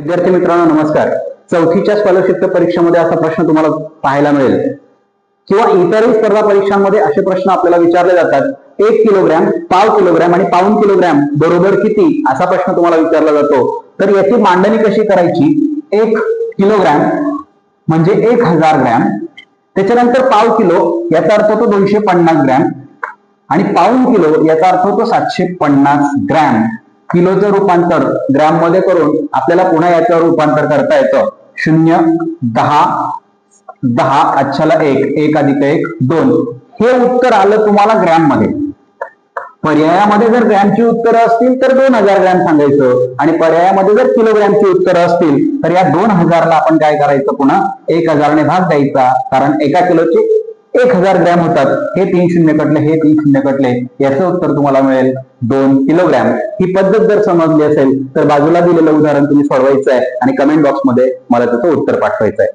विद्यार्थी मित्रांनो नमस्कार. चौथीच्या स्कॉलरशिपच्या परीक्षेमध्ये असा प्रश्न तुम्हाला पाहायला मिळेल किंवा इतरही स्पर्धा परीक्षांमध्ये असे प्रश्न आपल्याला विचारले जातात. 1 किलोग्रॅम, पाव किलोग्रॅम आणि पाऊण किलोग्रॅम बरोबर किती असा प्रश्न तुम्हाला विचारला जातो. तर याची मांडणी कशी करायची? 1 किलोग्रॅम म्हणजे 1000 ग्रॅम, त्याच्यानंतर पाव किलो याचा अर्थ होतो 250 ग्रॅम आणि पाऊण किलो याचा अर्थ होतो 750 ग्रॅम. किलोचं रूपांतर ग्रॅम मध्ये करून आपल्याला पुन्हा याच्यावर रूपांतर करता येतं. 0, 10, 10 अच्छाला 1, 1 अधिक 1 2. हे उत्तर आलं तुम्हाला ग्रॅम मध्ये. पर्यायामध्ये जर ग्रॅमची उत्तरं असतील तर 2000 ग्रॅम सांगायचं आणि पर्यायामध्ये जर किलोग्रॅमची उत्तरं असतील तर या 2000 ला आपण काय करायचं? पुन्हा 1000 ने भाग द्यायचा, कारण एका किलोचे 1000 ग्रॅम होतात. हे 3 शून्य कटले, हे 3 शून्य कटले, याचं उत्तर तुम्हाला मिळेल 2 किलोग्रॅम. ही पद्धत जर समजली असेल तर बाजूला दिलेलं उदाहरण तुम्ही सोडवायचं आहे आणि कमेंट बॉक्समध्ये मला त्याचं उत्तर पाठवायचं आहे.